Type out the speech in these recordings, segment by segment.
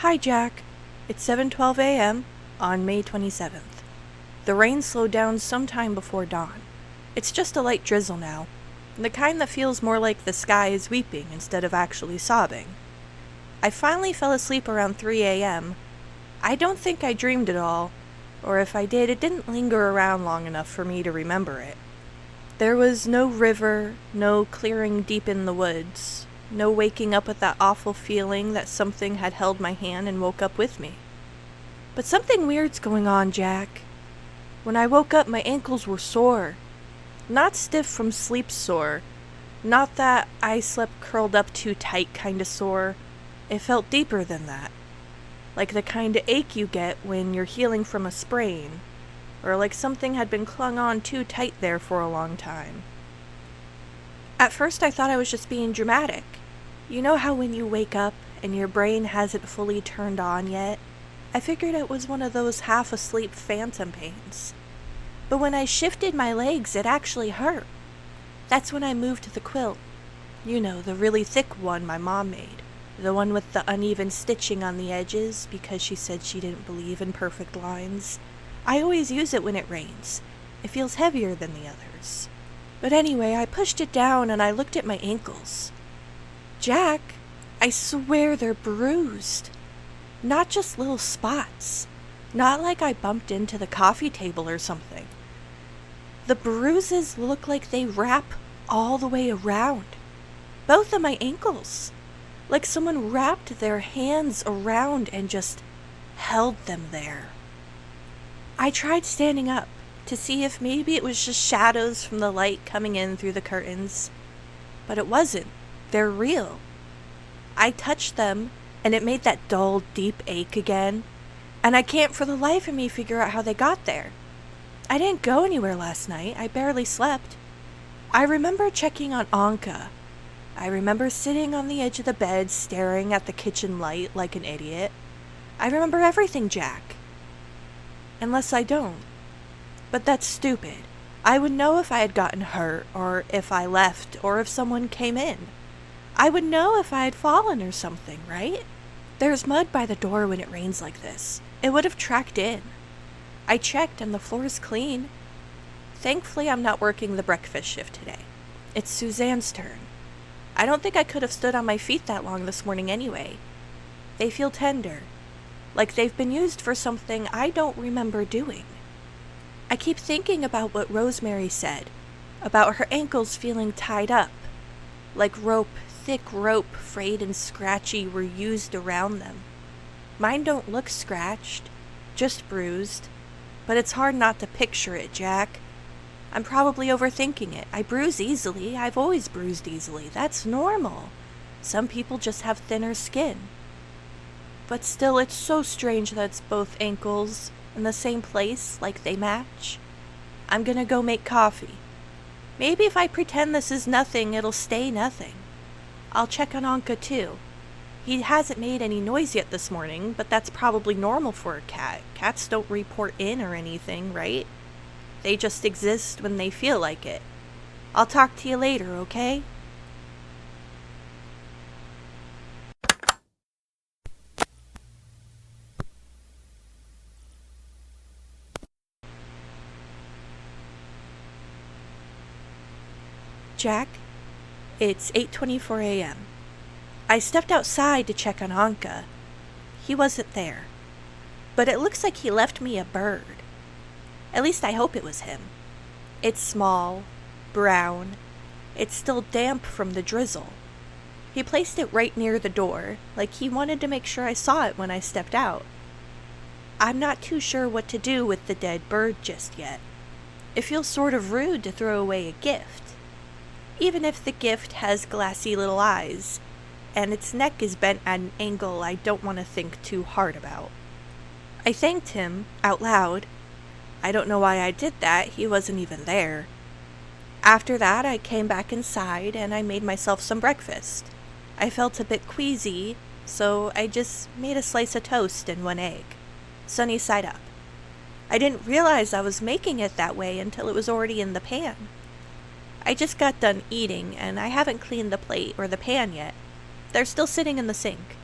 Hi, Jack. It's 7:12 a.m. on May 27th. The rain slowed down sometime before dawn. It's just a light drizzle now, the kind that feels more like the sky is weeping instead of actually sobbing. I finally fell asleep around 3 a.m. I don't think I dreamed at all, or if I did, it didn't linger around long enough for me to remember it. There was no river, no clearing deep in the woods, no waking up with that awful feeling that something had held my hand and woke up with me. But something weird's going on, Jack. When I woke up, my ankles were sore. Not stiff from sleep sore. Not that I slept curled up too tight kind of sore. It felt deeper than that. Like the kind of ache you get when you're healing from a sprain. Or like something had been clung on too tight there for a long time. At first I thought I was just being dramatic. You know how when you wake up and your brain hasn't fully turned on yet? I figured it was one of those half-asleep phantom pains. But when I shifted my legs, it actually hurt. That's when I moved to the quilt. You know, the really thick one my mom made. The one with the uneven stitching on the edges because she said she didn't believe in perfect lines. I always use it when it rains. It feels heavier than the others. But anyway, I pushed it down and I looked at my ankles. Jack, I swear they're bruised. Not just little spots. Not like I bumped into the coffee table or something. The bruises look like they wrap all the way around. Both of my ankles. Like someone wrapped their hands around and just held them there. I tried standing up to see if maybe it was just shadows from the light coming in through the curtains. But it wasn't. They're real. I touched them, and it made that dull, deep ache again. And I can't for the life of me figure out how they got there. I didn't go anywhere last night. I barely slept. I remember checking on Anka. I remember sitting on the edge of the bed staring at the kitchen light like an idiot. I remember everything, Jack. Unless I don't. But that's stupid. I would know if I had gotten hurt, or if I left, or if someone came in. I would know if I had fallen or something, right? There's mud by the door when it rains like this. It would have tracked in. I checked and the floor's clean. Thankfully, I'm not working the breakfast shift today. It's Suzanne's turn. I don't think I could have stood on my feet that long this morning anyway. They feel tender, like they've been used for something I don't remember doing. I keep thinking about what Rosemary said, about her ankles feeling tied up, like rope, thick rope, frayed and scratchy were used around them. Mine don't look scratched, just bruised, but it's hard not to picture it, Jack. I'm probably overthinking it. I bruise easily. I've always bruised easily. That's normal. Some people just have thinner skin. But still, it's so strange that it's both ankles in the same place, like they match. I'm gonna go make coffee. Maybe if I pretend this is nothing, it'll stay nothing. I'll check on Anka too. He hasn't made any noise yet this morning, but that's probably normal for a cat. Cats don't report in or anything, right? They just exist when they feel like it. I'll talk to you later, okay? Jack, it's 8:24 a.m. I stepped outside to check on Anka. He wasn't there. But it looks like he left me a bird. At least I hope it was him. It's small, brown. It's still damp from the drizzle. He placed it right near the door, like he wanted to make sure I saw it when I stepped out. I'm not too sure what to do with the dead bird just yet. It feels sort of rude to throw away a gift. Even if the gift has glassy little eyes, and its neck is bent at an angle I don't want to think too hard about. I thanked him, out loud. I don't know why I did that, he wasn't even there. After that, I came back inside and I made myself some breakfast. I felt a bit queasy, so I just made a slice of toast and 1 egg, sunny side up. I didn't realize I was making it that way until it was already in the pan. I just got done eating, and I haven't cleaned the plate or the pan yet. They're still sitting in the sink.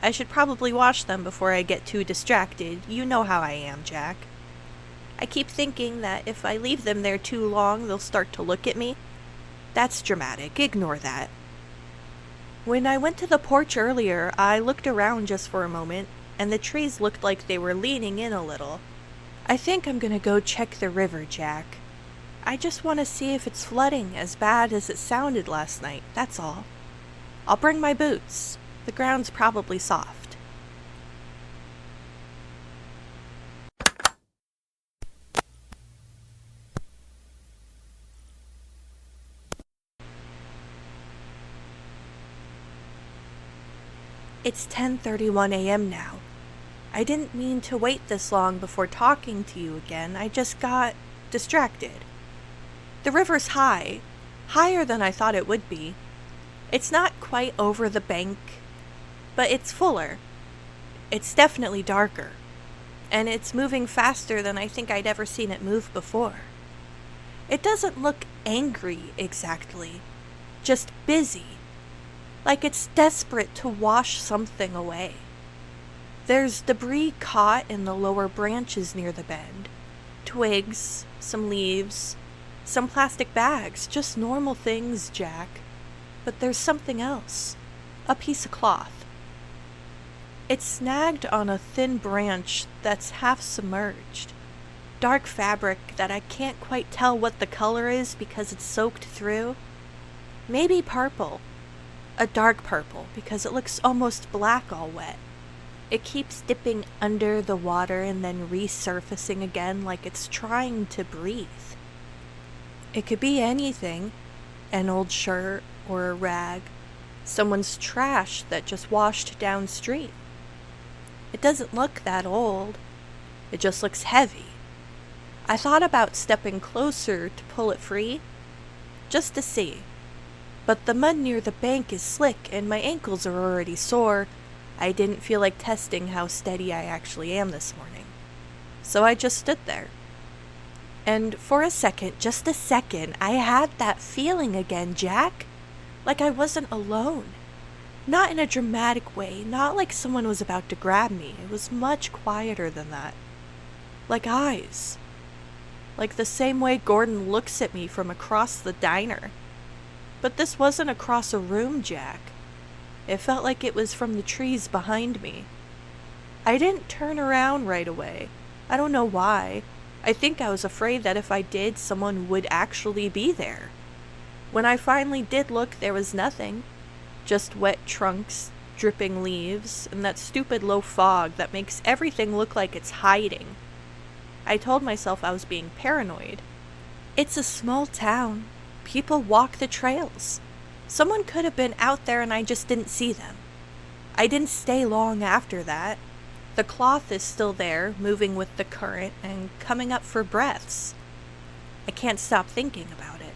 I should probably wash them before I get too distracted. You know how I am, Jack. I keep thinking that if I leave them there too long, they'll start to look at me. That's dramatic. Ignore that. When I went to the porch earlier, I looked around just for a moment, and the trees looked like they were leaning in a little. I think I'm gonna go check the river, Jack. I just want to see if it's flooding as bad as it sounded last night, that's all. I'll bring my boots. The ground's probably soft. It's 10:31 a.m. now. I didn't mean to wait this long before talking to you again. I just got distracted. The river's high, higher than I thought it would be. It's not quite over the bank, but it's fuller. It's definitely darker, and it's moving faster than I think I'd ever seen it move before. It doesn't look angry exactly, just busy, like it's desperate to wash something away. There's debris caught in the lower branches near the bend. Twigs, some leaves, some plastic bags, just normal things, Jack. But there's something else. A piece of cloth. It's snagged on a thin branch that's half submerged. Dark fabric that I can't quite tell what the color is because it's soaked through. Maybe purple. A dark purple because it looks almost black all wet. It keeps dipping under the water and then resurfacing again like it's trying to breathe. It could be anything. An old shirt or a rag. Someone's trash that just washed downstream. It doesn't look that old. It just looks heavy. I thought about stepping closer to pull it free, just to see. But the mud near the bank is slick and my ankles are already sore. I didn't feel like testing how steady I actually am this morning. So I just stood there. And for a second, just a second, I had that feeling again, Jack. Like I wasn't alone. Not in a dramatic way, not like someone was about to grab me. It was much quieter than that. Like eyes. Like the same way Gordon looks at me from across the diner. But this wasn't across a room, Jack. It felt like it was from the trees behind me. I didn't turn around right away. I don't know why. I think I was afraid that if I did, someone would actually be there. When I finally did look, there was nothing. Just wet trunks, dripping leaves, and that stupid low fog that makes everything look like it's hiding. I told myself I was being paranoid. It's a small town. People walk the trails. Someone could have been out there and I just didn't see them. I didn't stay long after that. The cloth is still there, moving with the current and coming up for breaths. I can't stop thinking about it.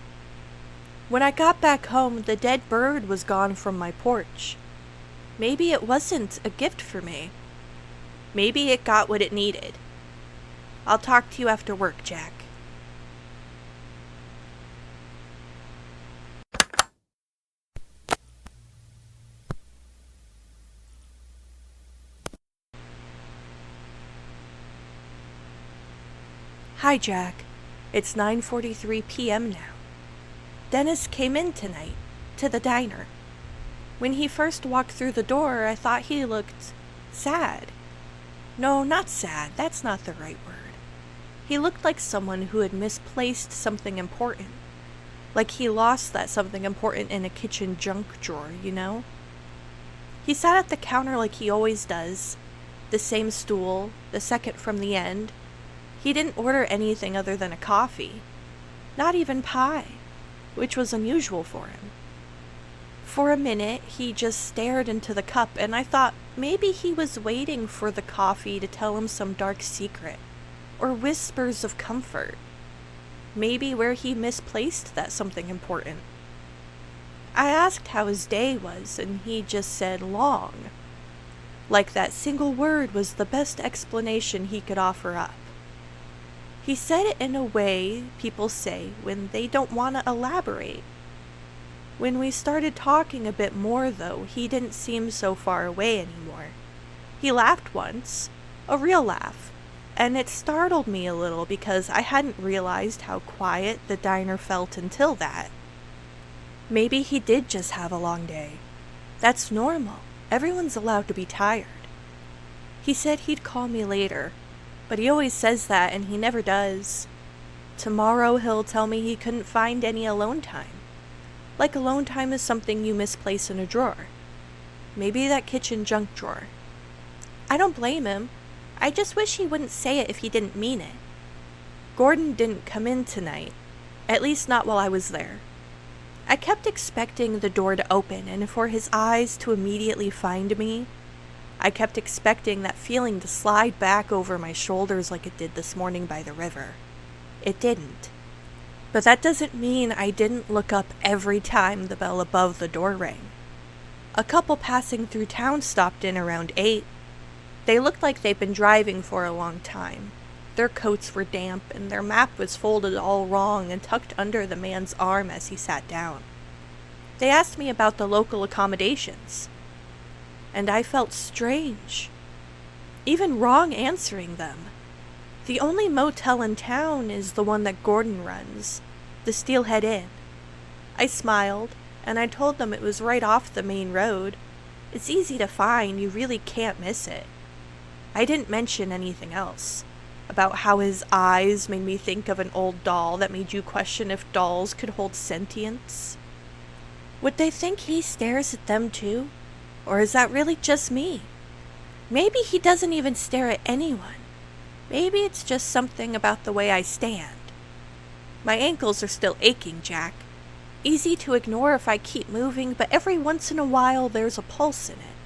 When I got back home, the dead bird was gone from my porch. Maybe it wasn't a gift for me. Maybe it got what it needed. I'll talk to you after work, Jack. Hi, Jack. It's 9:43 p.m. now. Dennis came in tonight, to the diner. When he first walked through the door, I thought he looked sad. No, not sad. That's not the right word. He looked like someone who had misplaced something important. Like he lost that something important in a kitchen junk drawer, you know? He sat at the counter like he always does. The same stool, the second from the end. He didn't order anything other than a coffee. Not even pie, which was unusual for him. For a minute, he just stared into the cup, and I thought maybe he was waiting for the coffee to tell him some dark secret, or whispers of comfort. Maybe where he misplaced that something important. I asked how his day was, and he just said long. Like that single word was the best explanation he could offer up. He said it in a way people say when they don't want to elaborate. When we started talking a bit more, though, he didn't seem so far away anymore. He laughed once, a real laugh, and it startled me a little because I hadn't realized how quiet the diner felt until that. Maybe he did just have a long day. That's normal. Everyone's allowed to be tired. He said he'd call me later, but he always says that and he never does. Tomorrow he'll tell me he couldn't find any alone time. Like alone time is something you misplace in a drawer. Maybe that kitchen junk drawer. I don't blame him. I just wish he wouldn't say it if he didn't mean it. Gordon didn't come in tonight, at least not while I was there. I kept expecting the door to open and for his eyes to immediately find me. I kept expecting that feeling to slide back over my shoulders like it did this morning by the river. It didn't. But that doesn't mean I didn't look up every time the bell above the door rang. A couple passing through town stopped in around 8. They looked like they'd been driving for a long time. Their coats were damp, and their map was folded all wrong and tucked under the man's arm as he sat down. They asked me about the local accommodations, and I felt strange, even wrong answering them. The only motel in town is the one that Gordon runs, the Steelhead Inn. I smiled, and I told them it was right off the main road. It's easy to find, you really can't miss it. I didn't mention anything else, about how his eyes made me think of an old doll that made you question if dolls could hold sentience. Would they think he stares at them too? Or is that really just me? Maybe he doesn't even stare at anyone. Maybe it's just something about the way I stand. My ankles are still aching, Jack. Easy to ignore if I keep moving, but every once in a while there's a pulse in it.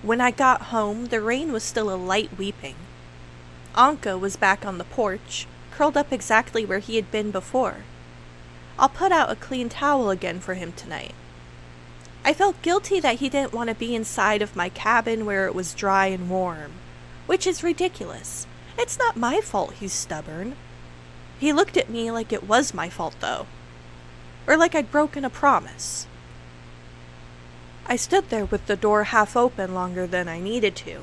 When I got home, the rain was still a light weeping. Anka was back on the porch, curled up exactly where he had been before. I'll put out a clean towel again for him tonight. I felt guilty that he didn't want to be inside of my cabin where it was dry and warm, which is ridiculous. It's not my fault he's stubborn. He looked at me like it was my fault, though. Or like I'd broken a promise. I stood there with the door half open longer than I needed to.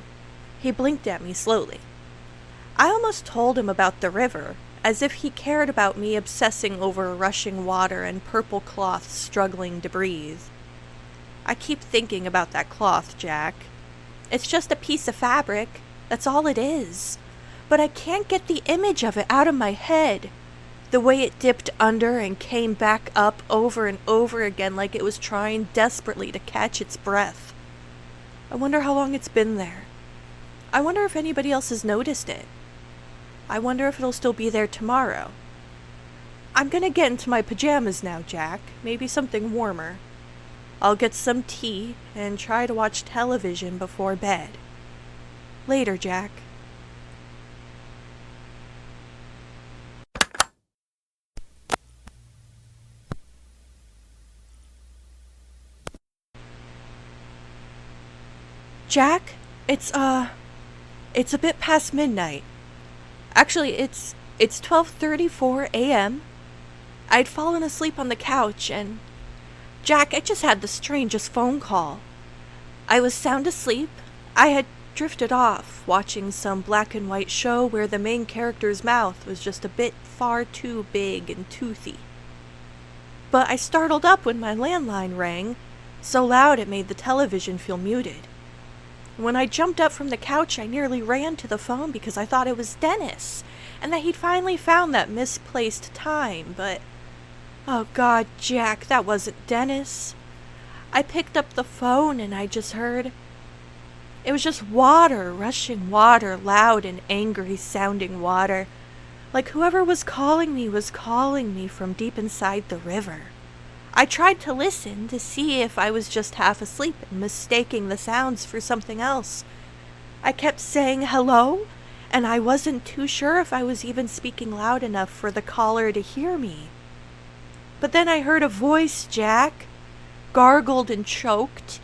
He blinked at me slowly. I almost told him about the river, as if he cared about me obsessing over rushing water and purple cloth struggling to breathe. I keep thinking about that cloth, Jack. It's just a piece of fabric. That's all it is. But I can't get the image of it out of my head. The way it dipped under and came back up over and over again like it was trying desperately to catch its breath. I wonder how long it's been there. I wonder if anybody else has noticed it. I wonder if it'll still be there tomorrow. I'm gonna get into my pajamas now, Jack. Maybe something warmer. I'll get some tea and try to watch television before bed. Later, Jack. Jack, it's a bit past midnight. Actually, it's 12:34 a.m. I'd fallen asleep on the couch and... Jack, I just had the strangest phone call. I was sound asleep. I had drifted off, watching some black and white show where the main character's mouth was just a bit far too big and toothy. But I startled up when my landline rang, so loud it made the television feel muted. When I jumped up from the couch, I nearly ran to the phone because I thought it was Dennis, and that he'd finally found that misplaced time, but... Oh God, Jack, that wasn't Dennis. I picked up the phone and I just heard... It was just water, rushing water, loud and angry sounding water. Like whoever was calling me from deep inside the river. I tried to listen to see if I was just half asleep and mistaking the sounds for something else. I kept saying hello, and I wasn't too sure if I was even speaking loud enough for the caller to hear me. But then I heard a voice, Jack, gargled and choked,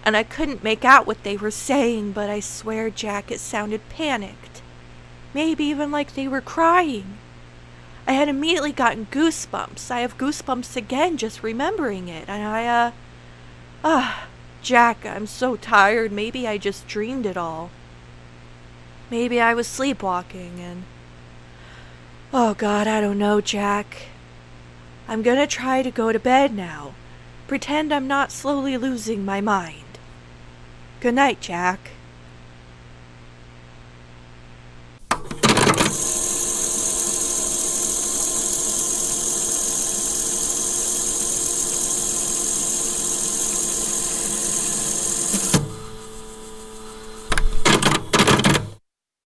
and I couldn't make out what they were saying, but I swear, Jack, it sounded panicked. Maybe even like they were crying. I had immediately gotten goosebumps. I have goosebumps again just remembering it. And Jack, I'm so tired. Maybe I just dreamed it all. Maybe I was sleepwalking and... Oh God, I don't know, Jack. I'm gonna try to go to bed now. Pretend I'm not slowly losing my mind. Good night, Jack.